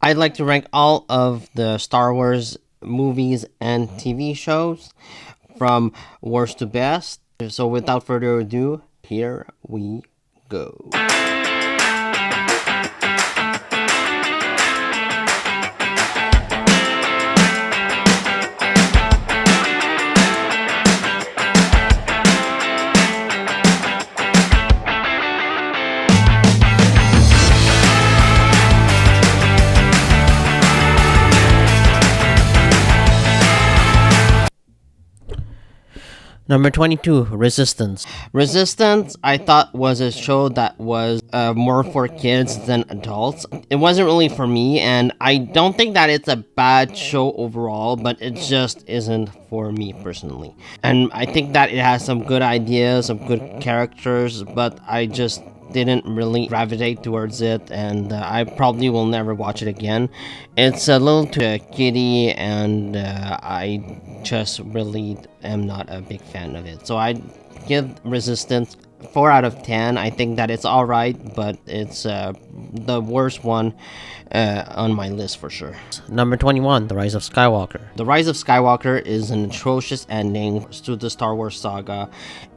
I'd like to rank all of the Star Wars movies and TV shows from worst to best. So without further ado, here we go. Number 22, Resistance. Resistance, I thought, was a show that was more for kids than adults. It wasn't really for me, and I don't think that it's a bad show overall, but it just isn't for me personally. And I think that it has some good ideas, some good characters, but I just didn't really gravitate towards it, and I probably will never watch it again. It's a little too kiddie, and I just really am not a big fan of it. So I give Resistance 4 out of 10. I think that it's alright, but it's the worst one on my list for sure. Number 21, The Rise of Skywalker. The Rise of Skywalker is an atrocious ending to the Star Wars saga.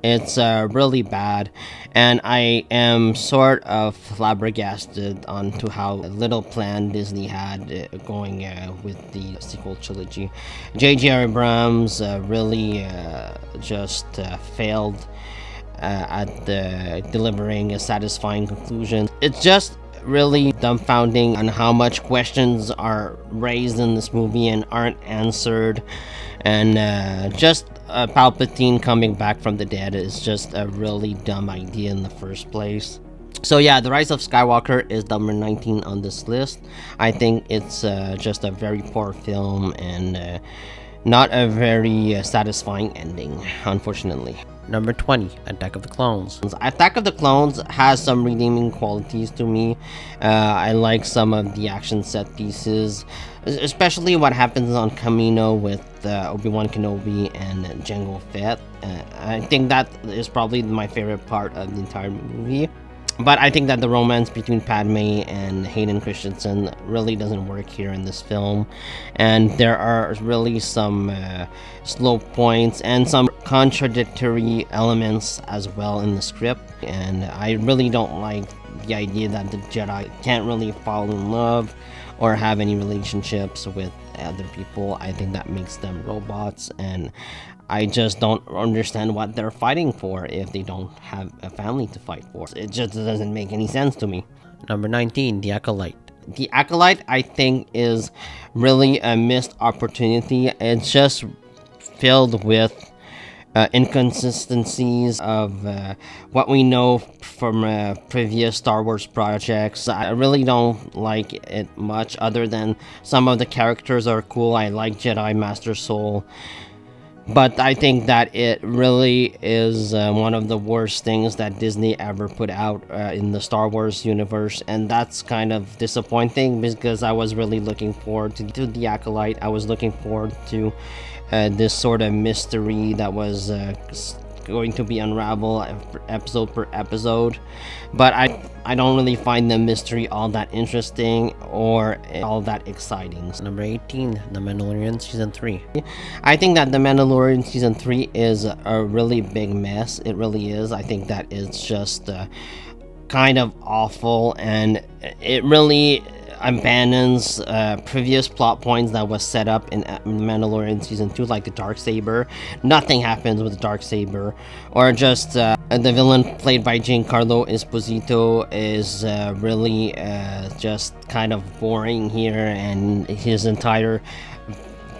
It's really bad, and I am sort of flabbergasted onto how little plan Disney had going with the sequel trilogy. J.J. Abrams really just failed at delivering a satisfying conclusion. It's just really dumbfounding on how much questions are raised in this movie and aren't answered, and just Palpatine coming back from the dead is just a really dumb idea in the first place. So yeah, The Rise of Skywalker is number 19 on this list. I think it's just a very poor film and not a very satisfying ending, unfortunately. Number 20, Attack of the Clones. Attack of the Clones has some redeeming qualities to me. I like some of the action set pieces, especially what happens on Kamino with Obi-Wan Kenobi and Jango Fett. I think that is probably my favorite part of the entire movie. But I think that the romance between Padme and Hayden Christensen really doesn't work here in this film. And there are really some slow points and some contradictory elements as well in the script. And I really don't like the idea that the Jedi can't really fall in love or have any relationships with other people. I think that makes them robots, and I just don't understand what they're fighting for if they don't have a family to fight for. It just doesn't make any sense to me. Number 19, The Acolyte. The Acolyte, I think, is really a missed opportunity. It's just filled with inconsistencies of what we know from previous Star Wars projects. I really don't like it much, other than some of the characters are cool. I like Jedi Master Soul, but I think that it really is one of the worst things that Disney ever put out in the Star Wars universe, and that's kind of disappointing because I was really looking forward to The Acolyte. I was looking forward to this sort of mystery that was going to be unraveled episode per episode, but I don't really find the mystery all that interesting or all that exciting. Number 18, The Mandalorian Season 3. I think that The Mandalorian Season 3 is a really big mess. It really is. I think that it's just kind of awful, and it really abandons previous plot points that was set up in Mandalorian Season 2, like the Darksaber. Nothing happens with the Darksaber, or just the villain played by Giancarlo Esposito is really just kind of boring here, and his entire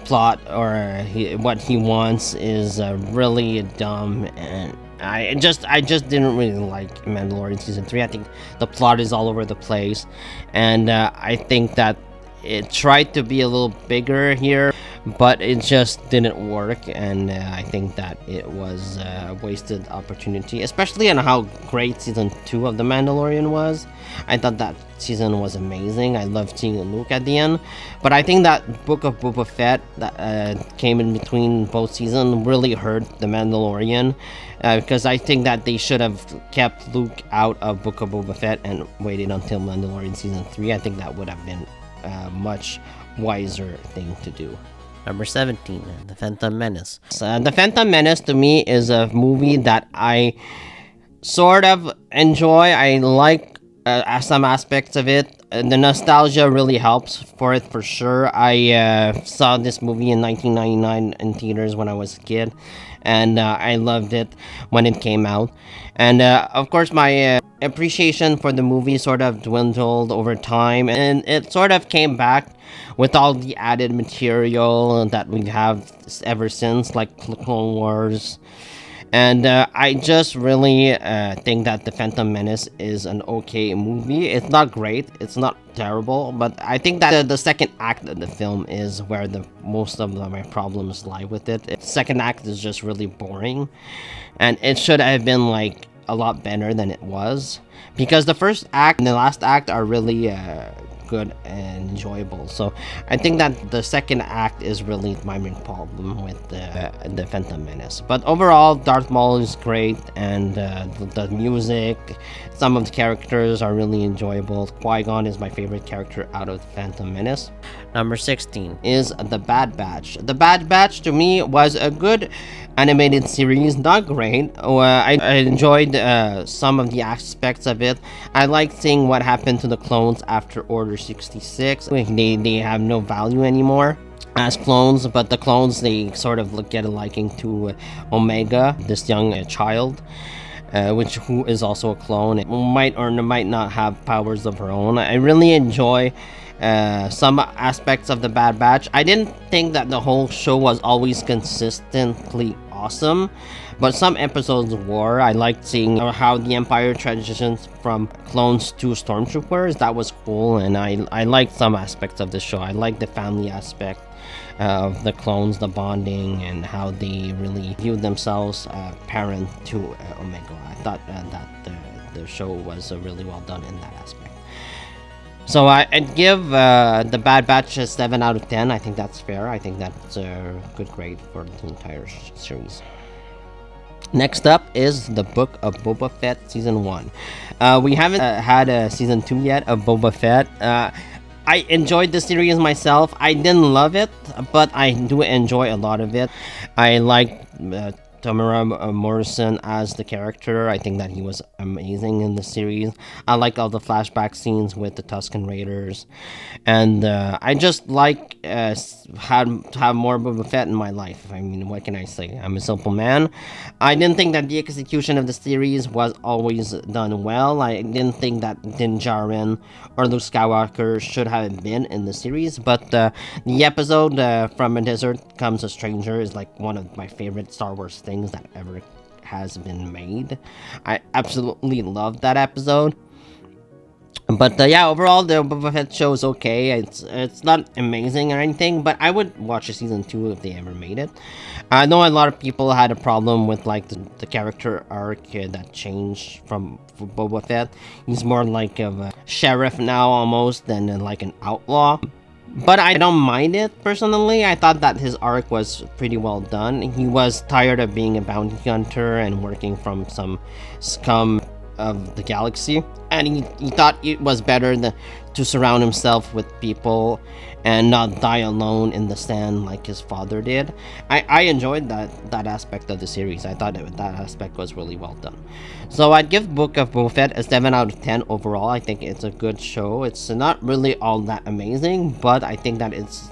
plot or what he wants is really dumb, and I just didn't really like Mandalorian Season 3. I think the plot is all over the place, and I think that it tried to be a little bigger here, but it just didn't work, and I think that it was a wasted opportunity, especially on how great Season 2 of The Mandalorian was. I thought that season was amazing. I loved seeing Luke at the end, but I think that Book of Boba Fett that came in between both seasons really hurt The Mandalorian, because I think that they should have kept Luke out of Book of Boba Fett and waited until Mandalorian Season 3. I think that would have been a much wiser thing to do. Number 17, The Phantom Menace. The Phantom Menace to me is a movie that I sort of enjoy. I like some aspects of it. The nostalgia really helps for it for sure. I saw this movie in 1999 in theaters when I was a kid, and I loved it when it came out. And of course, my appreciation for the movie sort of dwindled over time, and it sort of came back with all the added material that we have ever since, like Clone Wars. And I just really think that The Phantom Menace is an okay movie. It's not great, it's not terrible, but I think that the second act of the film is where the most of my problems lie with it. The second act is just really boring, and it should have been like a lot better than it was, because the first act and the last act are really good and enjoyable. So I think that the second act is really my main problem with the Phantom Menace. But overall, Darth Maul is great, and the music, some of the characters are really enjoyable. Qui-Gon is my favorite character out of the Phantom Menace. Number 16 is The Bad Batch. The Bad Batch to me was a good animated series, not great. I enjoyed some of the aspects of it. I liked seeing what happened to the clones after Order 66. They have no value anymore as clones, but the clones, they sort of get a liking to Omega, this young child. Who is also a clone. It might or might not have powers of her own. I really enjoy some aspects of the Bad Batch. I didn't think that the whole show was always consistently awesome, but some episodes were. I liked seeing how the Empire transitions from clones to stormtroopers. That was cool, and I liked some aspects of the show. I liked the family aspect of the clones, the bonding, and how they really viewed themselves parent to Omega. I thought that the show was really well done in that aspect. So I'd give the Bad Batch a 7 out of 10. I think that's fair. I think that's a good grade for the entire series. Next up is the Book of Boba Fett Season 1. We haven't had a Season 2 yet of Boba Fett. I enjoyed the series myself. I didn't love it, but I do enjoy a lot of it. I like Tamara Morrison as the character. I think that he was amazing in the series. I like all the flashback scenes with the Tusken Raiders, and I just like to have more Boba Fett in my life. I mean, what can I say? I'm a simple man. I didn't think that the execution of the series was always done well. I didn't think that Din Djarin or Luke Skywalker should have been in the series, but the episode From a Desert Comes a Stranger is like one of my favorite Star Wars things that ever has been made. I absolutely love that episode. But yeah, overall the Boba Fett show is okay. It's not amazing or anything, but I would watch a season 2 if they ever made it. I know a lot of people had a problem with like the character arc that changed from Boba Fett. He's more like a sheriff now almost than like an outlaw. But I don't mind it personally. I thought that his arc was pretty well done. He was tired of being a bounty hunter and working from some scum of the galaxy, and he thought it was better to surround himself with people and not die alone in the sand like his father did. I enjoyed that aspect of the series. I thought that aspect was really well done. So I'd give Book of Boba Fett a 7 out of 10 overall. I think it's a good show. It's not really all that amazing, but I think that it's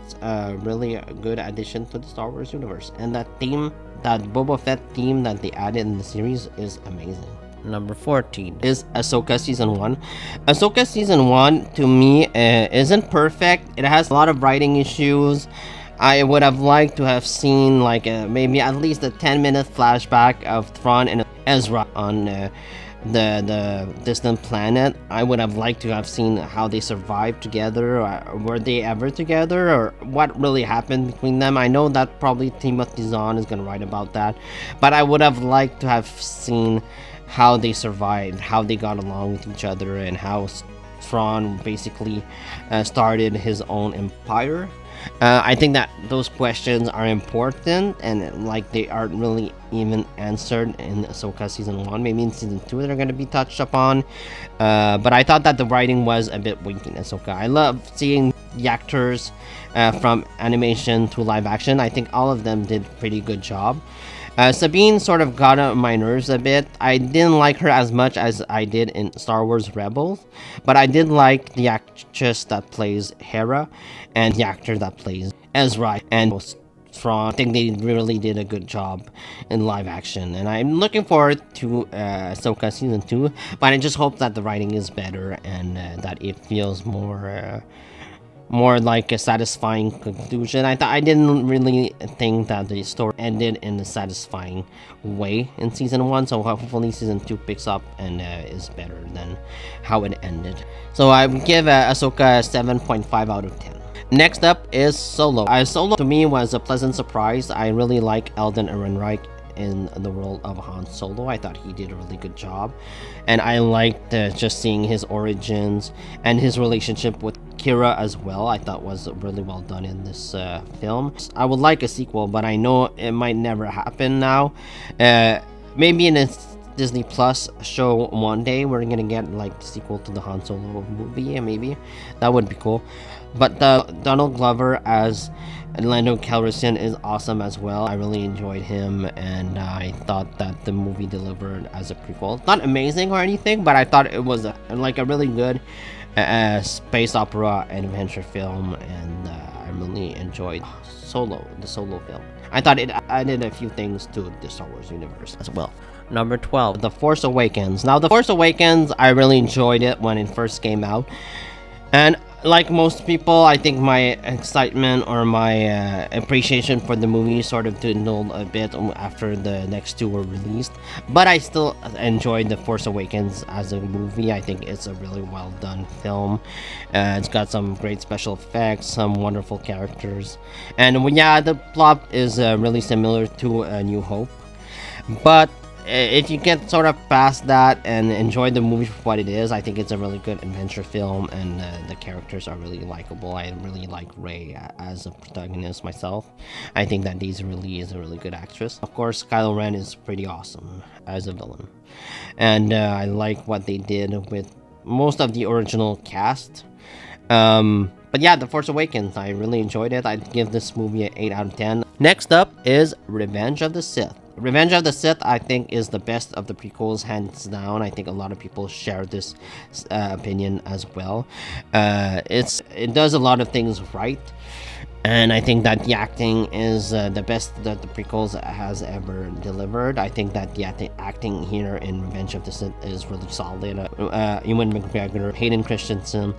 really a good addition to the Star Wars universe. And that Boba Fett theme that they added in the series is amazing. Number 14 is Ahsoka Season 1. Ahsoka Season 1 to me isn't perfect. It has a lot of writing issues. I would have liked to have seen like maybe at least a 10-minute flashback of Thrawn and Ezra on the distant planet. I would have liked to have seen how they survived together, or were they ever together, or what really happened between them. I know that probably Timothy Zahn is going to write about that, but I would have liked to have seen how they survived, how they got along with each other, and how Thrawn basically started his own empire. I think that those questions are important and like they aren't really even answered in Ahsoka season 1. Maybe in season 2 they're going to be touched upon. But I thought that the writing was a bit weak in Ahsoka. I love seeing the actors from animation to live action. I think all of them did pretty good job. Sabine sort of got on my nerves a bit. I didn't like her as much as I did in Star Wars Rebels, but I did like the actress that plays Hera and the actor that plays Ezra and was strong. I think they really did a good job in live action, and I'm looking forward to Ahsoka season 2. But I just hope that the writing is better and that it feels more like a satisfying conclusion. I didn't really think that the story ended in a satisfying way in season 1, so hopefully season 2 picks up and is better than how it ended. So I would give Ahsoka a 7.5 out of 10. Next up is Solo. Solo to me was a pleasant surprise. I really like Alden Ehrenreich in the role of Han Solo. I thought he did a really good job, and I liked just seeing his origins and his relationship with Kira as well. I thought was really well done in this film. I would like a sequel, but I know it might never happen now. Maybe in a Disney Plus show one day we're gonna get like the sequel to the Han Solo movie, and maybe that would be cool. But the Donald Glover as Lando Calrissian is awesome as well. I really enjoyed him, and I thought that the movie delivered as a prequel. Not amazing or anything, but I thought it was like a really good space opera and adventure film, and I really enjoyed the Solo film. I thought it added a few things to the Star Wars universe as well. Number 12. The Force Awakens. Now, The Force Awakens, I really enjoyed it when it first came out, and like most people, I think my excitement or my appreciation for the movie sort of dwindled a bit after the next two were released. But I still enjoyed The Force Awakens as a movie. I think it's a really well done film. It's got some great special effects, some wonderful characters. And yeah, the plot is really similar to A New Hope. But if you get sort of past that and enjoy the movie for what it is, I think it's a really good adventure film, and the characters are really likable. I really like Rey as a protagonist myself. I think that Daisy Ridley is a really good actress. Of course, Kylo Ren is pretty awesome as a villain, and I like what they did with most of the original cast. But yeah, The Force Awakens, I really enjoyed it. I'd give this movie an 8 out of 10. Next up is Revenge of the Sith. Revenge of the Sith, I think, is the best of the prequels, hands down. I think a lot of people share this opinion as well. It does a lot of things right, and I think that the acting is the best that the prequels has ever delivered. I think that the acting here in Revenge of the Sith is really solid. Ewan McGregor, Hayden Christensen,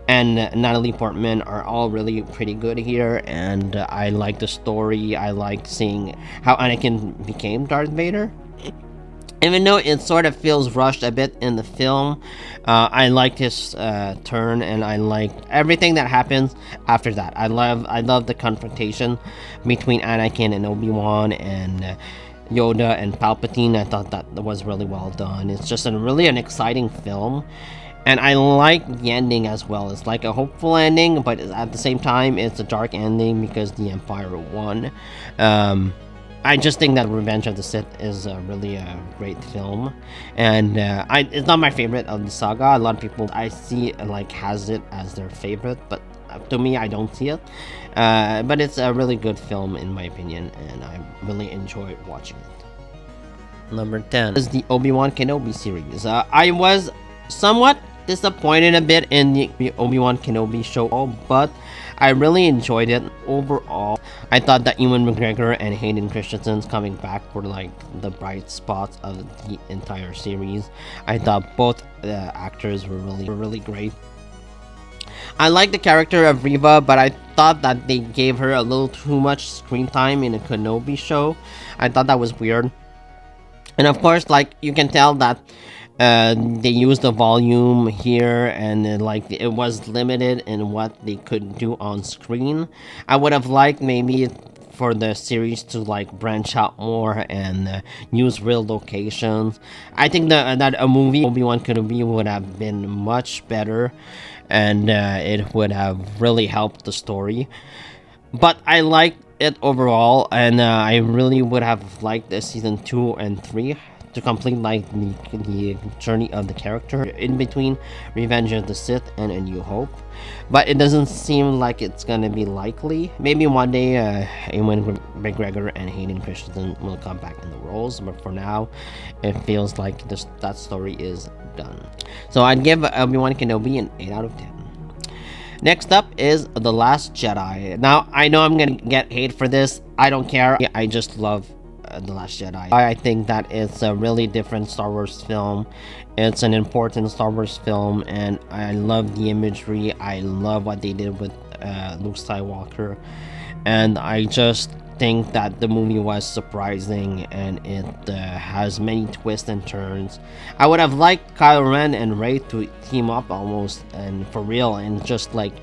and Natalie Portman are all really pretty good here, and I like the story. I like seeing how Anakin became Darth Vader. Even though it sort of feels rushed a bit in the film, I liked his turn, and I liked everything that happens after that. I love the confrontation between Anakin and Obi-Wan and Yoda and Palpatine. I thought that was really well done. It's just really an exciting film. And I like the ending as well. It's like a hopeful ending, but at the same time, it's a dark ending because the Empire won. I just think that Revenge of the Sith is really a great film, and it's not my favorite of the saga. A lot of people I see has it as their favorite, but to me, I don't see it. But it's a really good film in my opinion, and I really enjoy watching it. Number 10 is the Obi-Wan Kenobi series. I was somewhat disappointed a bit in the Obi-Wan Kenobi show, but I really enjoyed it overall. I thought that Ewan McGregor and Hayden Christensen's coming back were like the bright spots of the entire series. I thought both actors were really great. I like the character of Reva, but I thought that they gave her a little too much screen time in a Kenobi show. I thought that was weird. And of course, you can tell that they used the volume here, and it was limited in what they could do on screen. I would have liked maybe for the series to branch out more and use real locations. I think that a movie Obi-Wan Kenobi would have been much better, and it would have really helped the story. but I like it overall, and I really would have liked the season 2 and 3 to complete like the journey of the character in between Revenge of the Sith and A New Hope. But it doesn't seem like it's gonna be likely. Maybe one day Ewan McGregor and Hayden Christensen will come back in the roles, but for now, it feels like that story is done. So I'd give Obi-Wan Kenobi an 8 out of 10. Next up is The Last Jedi. Now, I know I'm gonna get hate for this. I don't care. I just love The Last Jedi. I think that it's a really different Star Wars film. It's an important Star Wars film, and I love the imagery. I love what they did with Luke Skywalker. And I just think that the movie was surprising, and it has many twists and turns. I would have liked Kylo Ren and Rey to team up almost and for real, and just like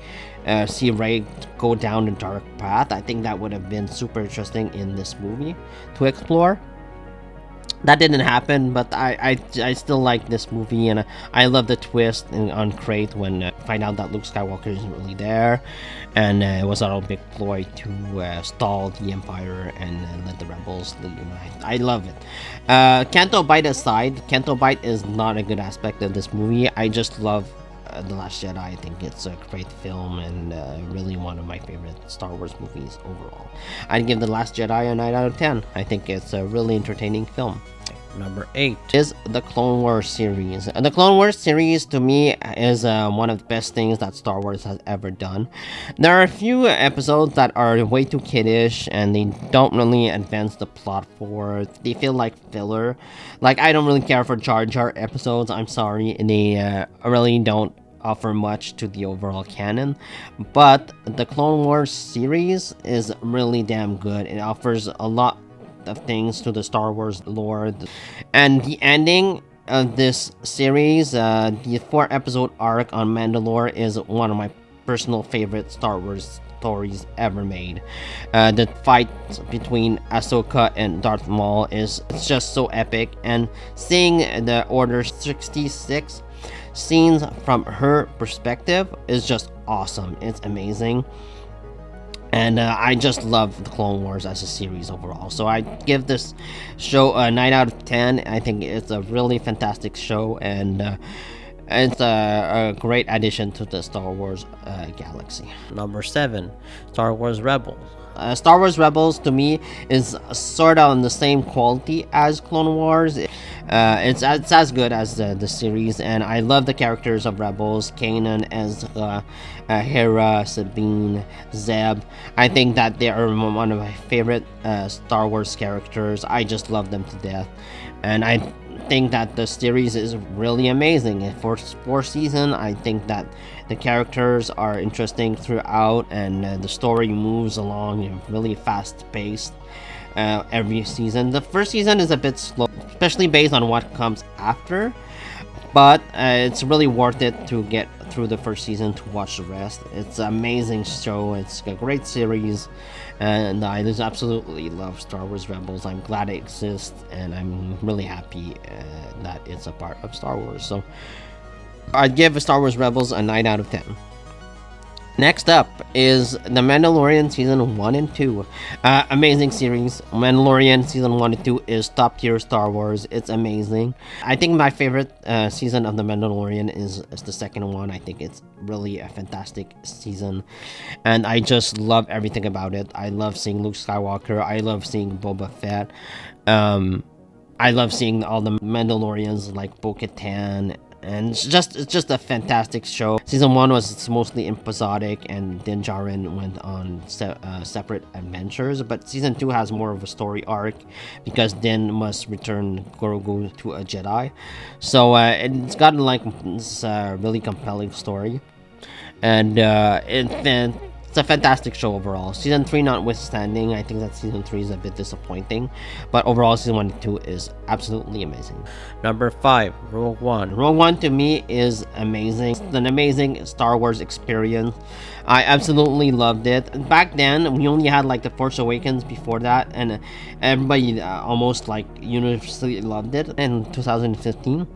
see Rey go down the dark path. I think that would have been super interesting in this movie to explore. That didn't happen, but I still like this movie, and I love the twist on Crate when find out that Luke Skywalker isn't really there, and it was all a big ploy to stall the Empire and let the rebels lead. I love it. Canto Bite aside, Canto Bite is not a good aspect of this movie. I just love The Last Jedi. I think it's a great film, and really one of my favorite Star Wars movies overall. I'd give The Last Jedi a 9 out of 10. I think it's a really entertaining film. Number 8 is the Clone Wars series. The Clone Wars series, to me, is one of the best things that Star Wars has ever done. There are a few episodes that are way too kiddish, and they don't really advance the plot forward. They feel like filler. Like, I don't really care for Jar Jar episodes, I'm sorry. They really don't offer much to the overall canon, but the Clone Wars series is really damn good. It offers a lot of things to the Star Wars lore, and the ending of this series, the 4-episode arc on Mandalore, is one of my personal favorite Star Wars stories ever made. The fight between Ahsoka and Darth Maul is just so epic, and seeing the Order 66 scenes from her perspective is just awesome. It's amazing. And I just love the Clone Wars as a series overall. So I give this show a 9 out of 10. I think it's a really fantastic show, and it's a great addition to the Star Wars galaxy. Number 7, Star Wars Rebels. Star Wars Rebels, to me, is sort of on the same quality as Clone Wars. It's as good as the series, and I love the characters of Rebels: Kanan, Ezra, Hera, Sabine, Zeb. I think that they are one of my favorite Star Wars characters. I just love them to death, and I think that the series is really amazing. For 4 seasons, I think that the characters are interesting throughout, and the story moves along really fast paced every season. The first season is a bit slow, especially based on what comes after, but it's really worth it to get through the first season to watch the rest. It's an amazing show. It's a great series, and I just absolutely love Star Wars Rebels. I'm glad it exists, and I'm really happy that it's a part of Star Wars. So I'd give Star Wars Rebels a 9 out of 10. Next up is The Mandalorian Season 1 and 2. Amazing series. Mandalorian Season 1 and 2 is top tier Star Wars. It's amazing. I think my favorite season of The Mandalorian is the second one. I think it's really a fantastic season, and I just love everything about it. I love seeing Luke Skywalker. I love seeing Boba Fett. I love seeing all the Mandalorians like Bo-Katan, and it's just a fantastic show. Season 1 was mostly episodic, and Din Djarin went on separate adventures, but Season 2 has more of a story arc because Din must return Grogu to a Jedi. So it's got like this really compelling story, and it's a fantastic show overall. Season 3 notwithstanding, I think that Season 3 is a bit disappointing, but overall Season 1 and 2 is absolutely amazing. Number 5, Rogue One. Rogue One to me is amazing. It's an amazing Star Wars experience. I absolutely loved it. Back then, we only had like The Force Awakens before that, and everybody almost like universally loved it in 2015.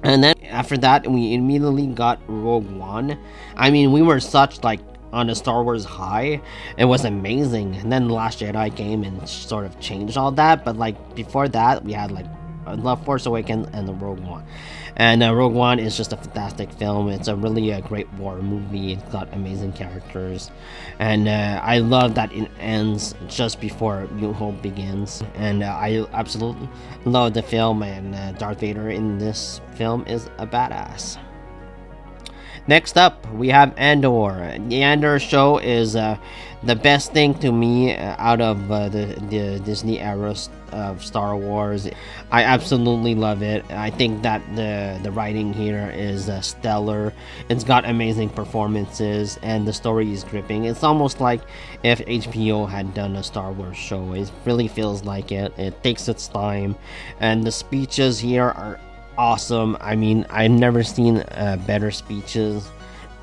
And then after that, we immediately got Rogue One. I mean, we were such like on a Star Wars high. It was amazing, and then The Last Jedi came and sort of changed all that. But like before that, we had like Love Force Awakens and the Rogue One. And Rogue One is just a fantastic film. It's a really great war movie. It's got amazing characters, and I love that it ends just before New Hope begins. And I absolutely love the film. And Darth Vader in this film is a badass. Next up, we have Andor. The Andor show is the best thing to me out of the Disney era of Star Wars. I absolutely love it. I think that the writing here is stellar. It's got amazing performances, and the story is gripping. It's almost like if HBO had done a Star Wars show. It really feels like it. It takes its time, and the speeches here are awesome. I mean, I've never seen better speeches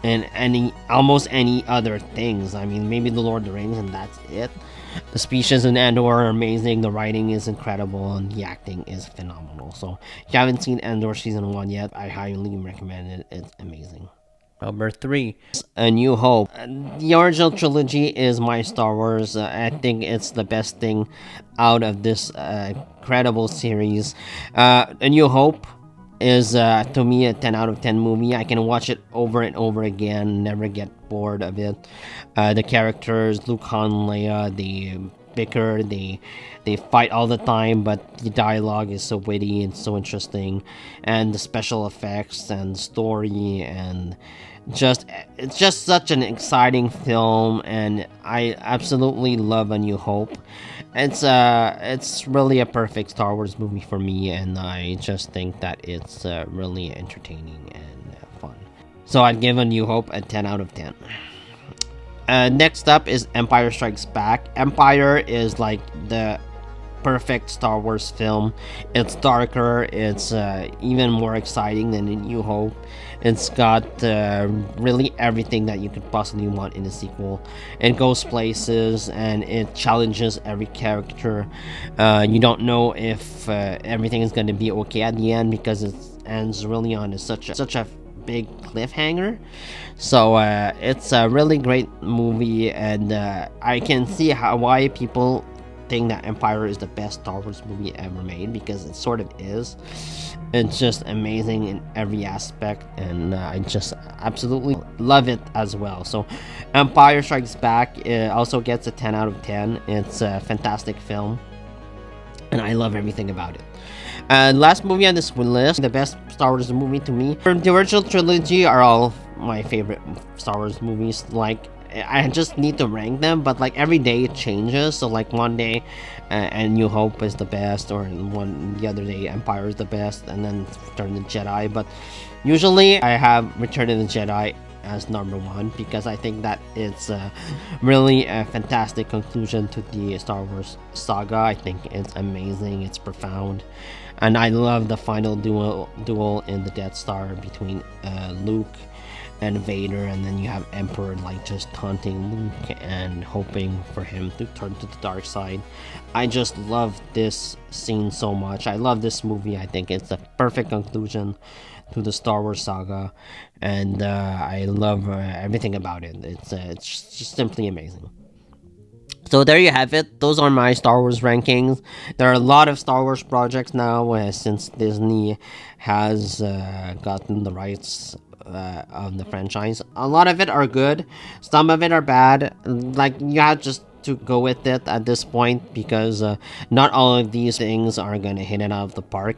in almost any other things. I mean, maybe the Lord of the Rings, and that's it. The speeches in Andor are amazing. The writing is incredible, and the acting is phenomenal. So, if you haven't seen Andor season 1 yet, I highly recommend it. It's amazing. Number 3. A New Hope. The original trilogy is my Star Wars. I think it's the best thing out of this incredible series. A New Hope is to me a 10 out of 10 movie. I can watch it over and over again, never get bored of it. The characters, Luke, Han, Leia, they bicker, they fight all the time, but the dialogue is so witty and so interesting, and the special effects and story, and it's just such an exciting film, and I absolutely love A New Hope. It's really a perfect Star Wars movie for me, and I just think that it's really entertaining and fun. So I'd give A New Hope a 10 out of 10. Next up is Empire Strikes Back. Empire is like the perfect Star Wars film. It's darker, it's even more exciting than A New Hope. It's got really everything that you could possibly want in a sequel. It goes places, and it challenges every character. You don't know if everything is going to be okay at the end, because it ends really on such a big cliffhanger. So it's a really great movie, and I can see why people think that Empire is the best Star Wars movie ever made, because it sort of is. It's just amazing in every aspect, and I just absolutely love it as well. So Empire Strikes Back also gets a 10 out of 10. It's a fantastic film, and I love everything about it. Last movie on this list, the best Star Wars movie to me. The original trilogy are all my favorite Star Wars movies. Like, I just need to rank them, but like every day it changes. So like one day and New Hope is the best, or the other day Empire is the best, and then Return of the Jedi. But usually I have Return of the Jedi as number 1, because I think that it's really a fantastic conclusion to the Star Wars saga. I think it's amazing, it's profound, and I love the final duel in the Death Star between Luke and Vader, and then you have Emperor like just taunting Luke and hoping for him to turn to the dark side. I just love this scene so much. I love this movie. I think it's the perfect conclusion to the Star Wars saga, and I love everything about it. It's just simply amazing. So there you have it. Those are my Star Wars rankings. There are a lot of Star Wars projects now since Disney has gotten the rights of the franchise. A lot of it are good, some of it are bad. Like, you have just to go with it at this point, because not all of these things are gonna hit it out of the park.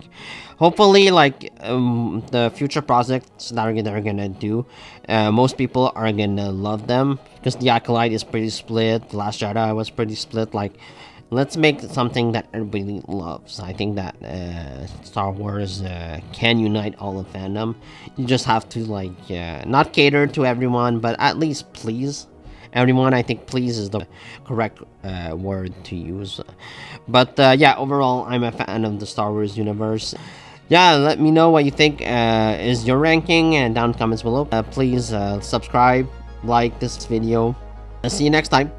Hopefully, like the future projects that they're gonna do, most people are gonna love them, because the Acolyte is pretty split, The Last Jedi was pretty split. Like, let's make something that everybody loves. I think that Star Wars can unite all of fandom. You just have to like not cater to everyone, but at least please everyone. I think please is the correct word to use. But yeah, overall, I'm a fan of the Star Wars universe. Yeah, let me know what you think is your ranking, and down in the comments below. Please subscribe, like this video. See you next time.